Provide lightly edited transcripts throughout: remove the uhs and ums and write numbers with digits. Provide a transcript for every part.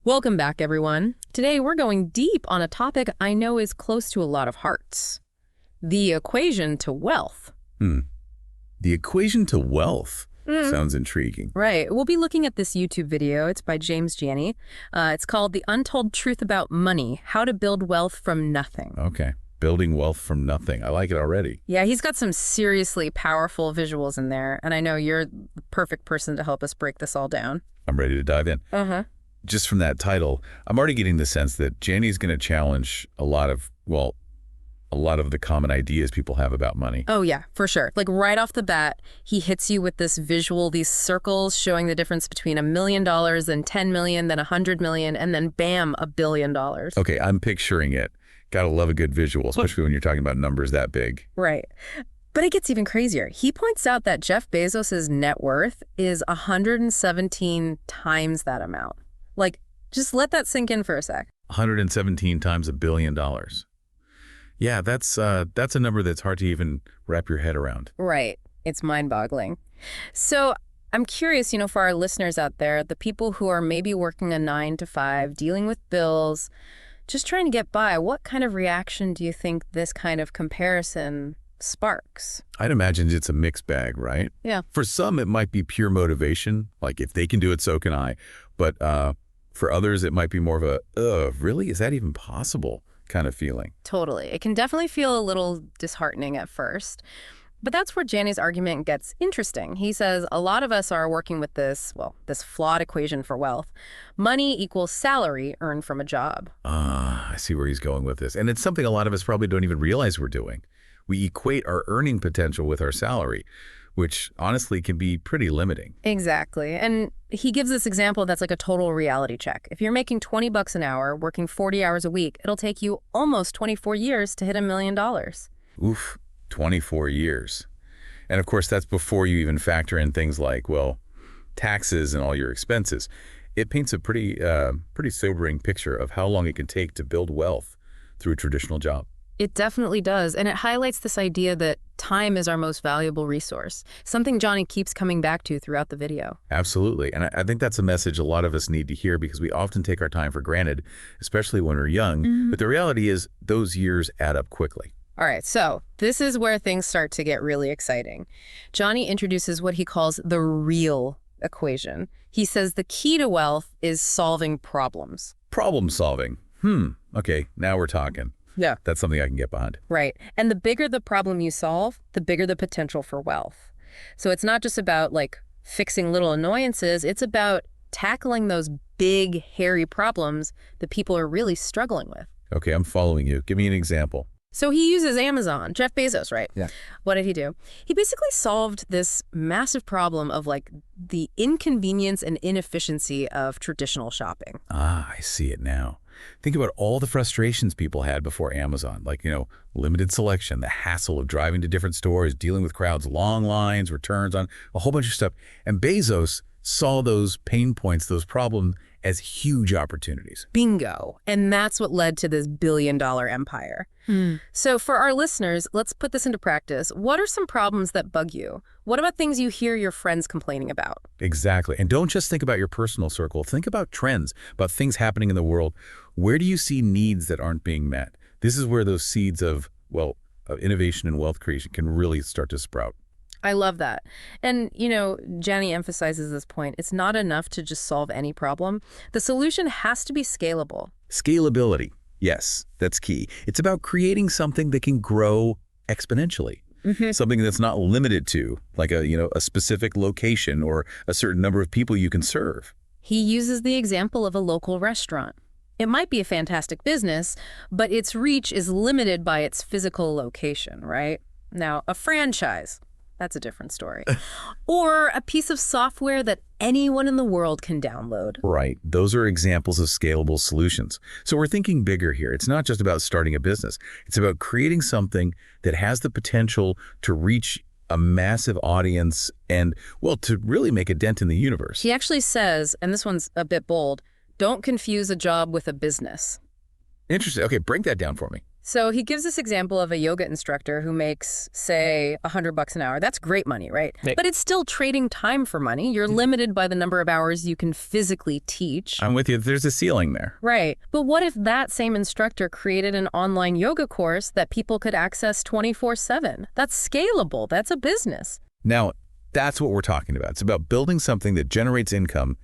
Welcome back, everyone. Today, we're going deep on a topic I know is close to a lot of hearts. The equation to wealth. The equation to wealth sounds intriguing. Right. We'll be looking at this YouTube video. It's by James Janney. It's called The Untold Truth About Money, How to Build Wealth from Nothing. Okay. Building wealth from nothing. I like it already. Yeah, he's got some seriously powerful visuals in there, and I know you're the perfect person to help us break this all down. I'm ready to dive in. Just from that title, I'm already getting the sense that Janney's going to challenge a lot of the common ideas people have about money. Oh, yeah, for sure. Like right off the bat, he hits you with this visual, these circles showing the difference between $1 million and 10 million, then 100 million, and then bam, $1 billion. Okay, I'm picturing it. Gotta love a good visual, especially when you're talking about numbers that big. Right. But it gets even crazier. He points out that Jeff Bezos' net worth is 117 times that amount. Like, just let that sink in for a sec. 117 times $1 billion. Yeah, that's a number that's hard to even wrap your head around. Right. It's mind-boggling. So I'm curious, for our listeners out there, the people who are maybe working a 9-to-5, dealing with bills, just trying to get by, what kind of reaction do you think this kind of comparison sparks? I'd imagine it's a mixed bag, right? Yeah. For some, it might be pure motivation, like if they can do it, so can I. But for others, it might be more of a, really? Is that even possible kind of feeling? Totally. It can definitely feel a little disheartening at first. But that's where Janney's argument gets interesting. He says a lot of us are working with this flawed equation for wealth. Money equals salary earned from a job. I see where he's going with this. And it's something a lot of us probably don't even realize we're doing. We equate our earning potential with our salary, which honestly can be pretty limiting. Exactly. And he gives this example that's like a total reality check. If you're making $20 an hour, working 40 hours a week, it'll take you almost 24 years to hit $1 million. Oof, 24 years. And of course, that's before you even factor in things like, taxes and all your expenses. It paints a pretty sobering picture of how long it can take to build wealth through a traditional job. It definitely does. And it highlights this idea that time is our most valuable resource, something Johnny keeps coming back to throughout the video. Absolutely. And I think that's a message a lot of us need to hear because we often take our time for granted, especially when we're young. But the reality is those years add up quickly. All right, so this is where things start to get really exciting. Johnny introduces what he calls the real equation. He says the key to wealth is solving problems. Problem solving. Okay, now we're talking. Yeah. That's something I can get behind. Right. And the bigger the problem you solve, the bigger the potential for wealth. So it's not just about fixing little annoyances. It's about tackling those big, hairy problems that people are really struggling with. Okay, I'm following you. Give me an example. So he uses Amazon, Jeff Bezos, right? Yeah. What did he do? He basically solved this massive problem of the inconvenience and inefficiency of traditional shopping. I see it now. Think about all the frustrations people had before Amazon, limited selection, the hassle of driving to different stores, dealing with crowds, long lines, returns on a whole bunch of stuff. And Bezos saw those pain points, those problems, as huge opportunities. Bingo. And that's what led to this billion-dollar empire. So for our listeners, let's put this into practice. What are some problems that bug you? What about things you hear your friends complaining about? Exactly. And don't just think about your personal circle. Think about trends, about things happening in the world. Where do you see needs that aren't being met? This is where those seeds of innovation and wealth creation can really start to sprout. I love that. And, Janney emphasizes this point. It's not enough to just solve any problem. The solution has to be scalable. Scalability. Yes, that's key. It's about creating something that can grow exponentially. Something that's not limited to a specific location or a certain number of people you can serve. He uses the example of a local restaurant. It might be a fantastic business, but its reach is limited by its physical location, right? Now, a franchise, that's a different story. Or a piece of software that anyone in the world can download. Right. Those are examples of scalable solutions. So we're thinking bigger here. It's not just about starting a business. It's about creating something that has the potential to reach a massive audience and, to really make a dent in the universe. He actually says, and this one's a bit bold, don't confuse a job with a business. Interesting. Okay, break that down for me. So he gives this example of a yoga instructor who makes, say, $100 an hour. That's great money, right? Hey. But it's still trading time for money. You're limited by the number of hours you can physically teach. I'm with you. There's a ceiling there. Right. But what if that same instructor created an online yoga course that people could access 24/7? That's scalable. That's a business. Now, that's what we're talking about. It's about building something that generates income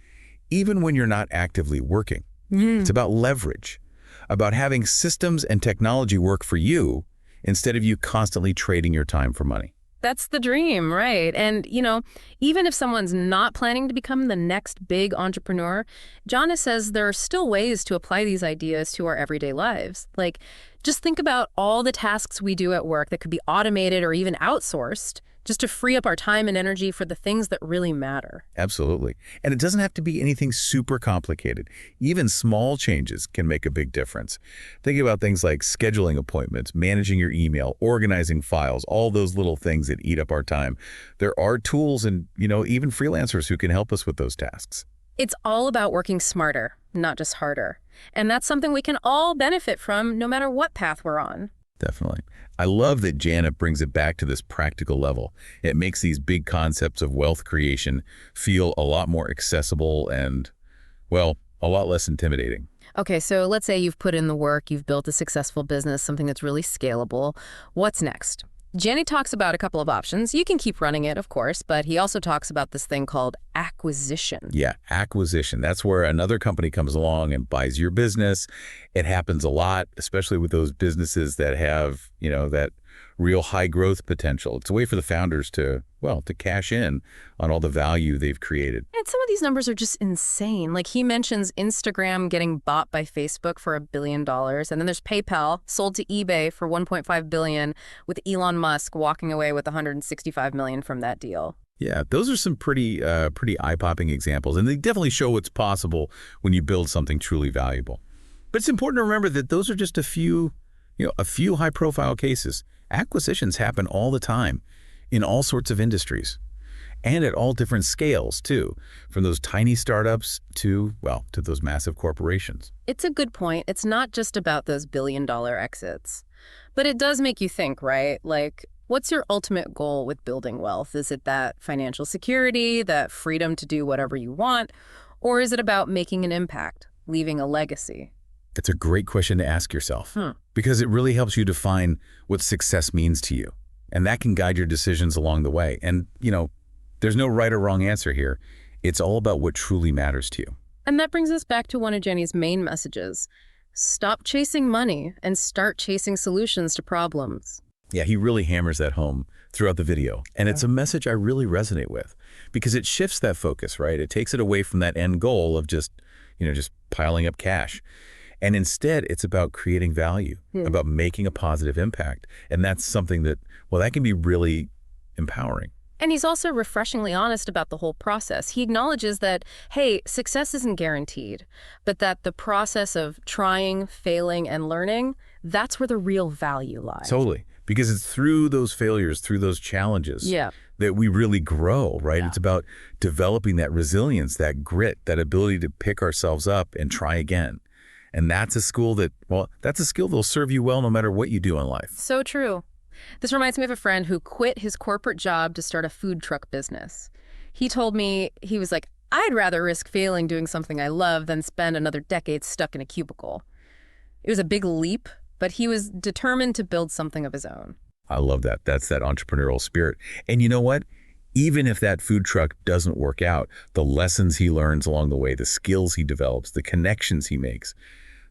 even when you're not actively working. It's about leverage, about having systems and technology work for you instead of you constantly trading your time for money. That's the dream, right? And, even if someone's not planning to become the next big entrepreneur, Janney says there are still ways to apply these ideas to our everyday lives. Like, just think about all the tasks we do at work that could be automated or even outsourced just to free up our time and energy for the things that really matter. Absolutely. And it doesn't have to be anything super complicated. Even small changes can make a big difference. Think about things like scheduling appointments, managing your email, organizing files, all those little things that eat up our time. There are tools and, even freelancers who can help us with those tasks. It's all about working smarter, not just harder. And that's something we can all benefit from no matter what path we're on. Definitely. I love that Janet brings it back to this practical level. It makes these big concepts of wealth creation feel a lot more accessible and, well, a lot less intimidating. Okay, so let's say you've put in the work, you've built a successful business, something that's really scalable. What's next? Janney talks about a couple of options. You can keep running it, of course, but he also talks about this thing called acquisition. Yeah, acquisition. That's where another company comes along and buys your business. It happens a lot, especially with those businesses that have, that real high growth potential. It's a way for the founders to cash in on all the value they've created. And some of these numbers are just insane. Like he mentions Instagram getting bought by Facebook for $1 billion. And then there's PayPal sold to eBay for $1.5 billion, with Elon Musk walking away with $165 million from that deal. Yeah, those are some pretty eye-popping examples. And they definitely show what's possible when you build something truly valuable. But it's important to remember that those are just a few high-profile cases. Acquisitions happen all the time in all sorts of industries and at all different scales too, from those tiny startups to those massive corporations. It's a good point. It's not just about those billion-dollar exits. But it does make you think, right? Like, what's your ultimate goal with building wealth? Is it that financial security, that freedom to do whatever you want? Or is it about making an impact, leaving a legacy? It's a great question to ask yourself because it really helps you define what success means to you. And that can guide your decisions along the way. And, there's no right or wrong answer here. It's all about what truly matters to you. And that brings us back to one of Janney's main messages. Stop chasing money and start chasing solutions to problems. Yeah, he really hammers that home throughout the video. And it's a message I really resonate with because it shifts that focus, right? It takes it away from that end goal of just piling up cash. And instead, it's about creating value, about making a positive impact. And that's something that can be really empowering. And he's also refreshingly honest about the whole process. He acknowledges that, hey, success isn't guaranteed, but that the process of trying, failing, and learning, that's where the real value lies. Totally. Because it's through those failures, through those challenges that we really grow, right? Yeah. It's about developing that resilience, that grit, that ability to pick ourselves up and try again. And that's a skill that'll serve you well no matter what you do in life. So true. This reminds me of a friend who quit his corporate job to start a food truck business. He told me, he was like, I'd rather risk failing doing something I love than spend another decade stuck in a cubicle. It was a big leap, but he was determined to build something of his own. I love that. That's that entrepreneurial spirit. And you know what? Even if that food truck doesn't work out, the lessons he learns along the way, the skills he develops, the connections he makes,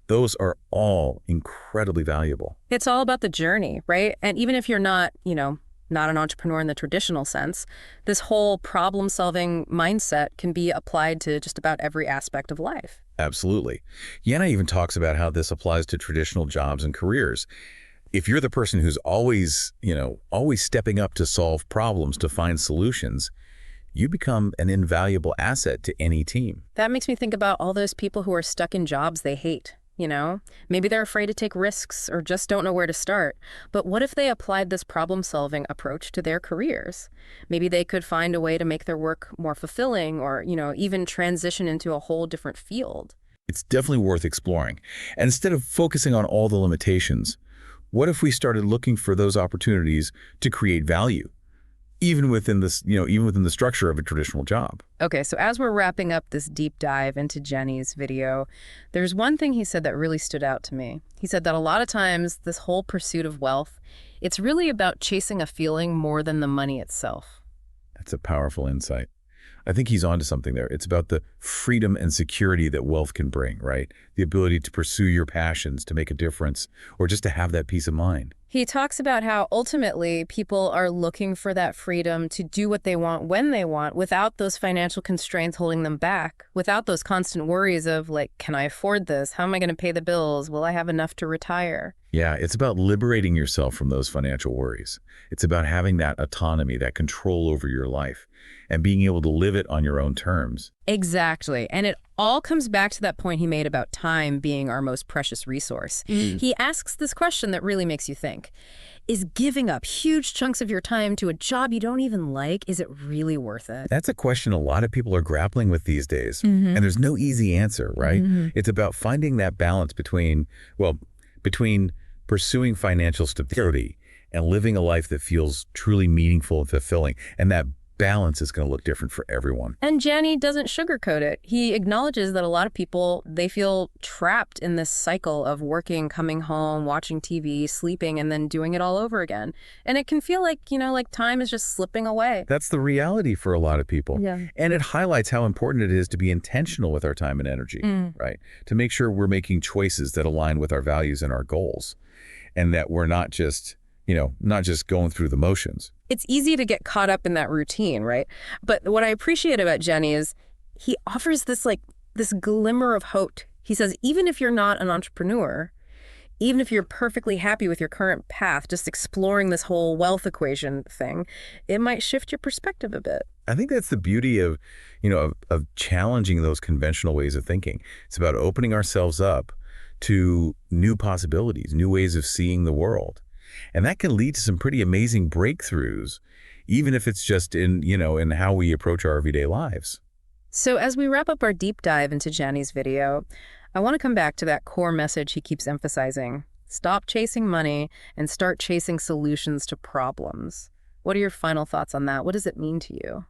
those are all incredibly valuable. It's all about the journey, right? And even if you're not, not an entrepreneur in the traditional sense, this whole problem-solving mindset can be applied to just about every aspect of life. Absolutely. Janney even talks about how this applies to traditional jobs and careers. If you're the person who's always stepping up to solve problems, to find solutions, you become an invaluable asset to any team. That makes me think about all those people who are stuck in jobs they hate. Maybe they're afraid to take risks or just don't know where to start. But what if they applied this problem-solving approach to their careers? Maybe they could find a way to make their work more fulfilling or, even transition into a whole different field. It's definitely worth exploring. And instead of focusing on all the limitations, What if we started looking for those opportunities to create value, even within this, even within the structure of a traditional job? Okay, so as we're wrapping up this deep dive into Jenny's video, there's one thing he said that really stood out to me. He said that a lot of times this whole pursuit of wealth, it's really about chasing a feeling more than the money itself. That's a powerful insight. I think he's onto something there. It's about the freedom and security that wealth can bring, right? The ability to pursue your passions, to make a difference, or just to have that peace of mind. He talks about how ultimately people are looking for that freedom to do what they want when they want without those financial constraints holding them back, without those constant worries of like, can I afford this? How am I going to pay the bills? Will I have enough to retire? Yeah, it's about liberating yourself from those financial worries. It's about having that autonomy, that control over your life, and being able to live it on your own terms. Exactly. And it all comes back to that point he made about time being our most precious resource. He asks this question that really makes you think. Is giving up huge chunks of your time to a job you don't even like, is it really worth it? That's a question a lot of people are grappling with these days. And there's no easy answer, right? It's about finding that balance between pursuing financial stability and living a life that feels truly meaningful and fulfilling. And that balance is going to look different for everyone. And Janney doesn't sugarcoat it. He acknowledges that a lot of people, they feel trapped in this cycle of working, coming home, watching TV, sleeping, and then doing it all over again. And it can feel like, like time is just slipping away. That's the reality for a lot of people. Yeah. And it highlights how important it is to be intentional with our time and energy, right? To make sure we're making choices that align with our values and our goals, and that we're not just going through the motions. It's easy to get caught up in that routine, right? But what I appreciate about Janney is he offers this glimmer of hope. He says, even if you're not an entrepreneur, even if you're perfectly happy with your current path, just exploring this whole wealth equation thing, it might shift your perspective a bit. I think that's the beauty of challenging those conventional ways of thinking. It's about opening ourselves up to new possibilities, new ways of seeing the world. And that can lead to some pretty amazing breakthroughs, even if it's just in how we approach our everyday lives. So as we wrap up our deep dive into Janney's video, I want to come back to that core message he keeps emphasizing. Stop chasing money and start chasing solutions to problems. What are your final thoughts on that? What does it mean to you?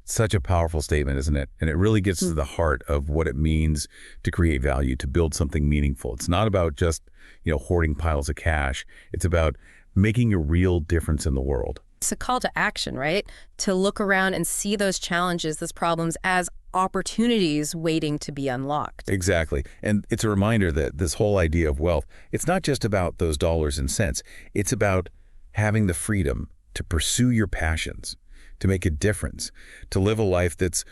Such a powerful statement, isn't it? And it really gets to the heart of what it means to create value, to build something meaningful. It's not about just, hoarding piles of cash. It's about making a real difference in the world. It's a call to action, right? To look around and see those challenges, those problems as opportunities waiting to be unlocked. Exactly. And it's a reminder that this whole idea of wealth, it's not just about those dollars and cents. It's about having the freedom to pursue your passions, to make a difference, to live a life that's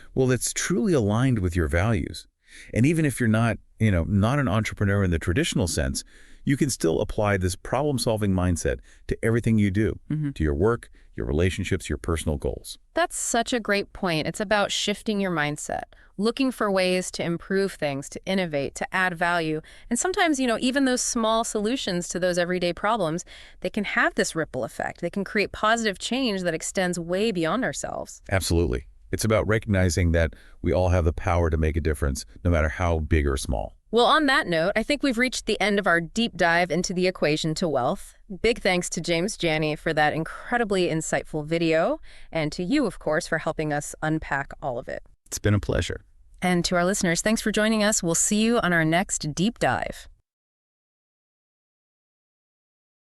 truly aligned with your values. And even if you're not an entrepreneur in the traditional sense, you can still apply this problem-solving mindset to everything you do, to your work, your relationships, your personal goals. That's such a great point. It's about shifting your mindset, looking for ways to improve things, to innovate, to add value. And sometimes, even those small solutions to those everyday problems, they can have this ripple effect. They can create positive change that extends way beyond ourselves. Absolutely. It's about recognizing that we all have the power to make a difference, no matter how big or small. Well, on that note, I think we've reached the end of our deep dive into the equation to wealth. Big thanks to James Janney for that incredibly insightful video, and to you, of course, for helping us unpack all of it. It's been a pleasure. And to our listeners, thanks for joining us. We'll see you on our next deep dive.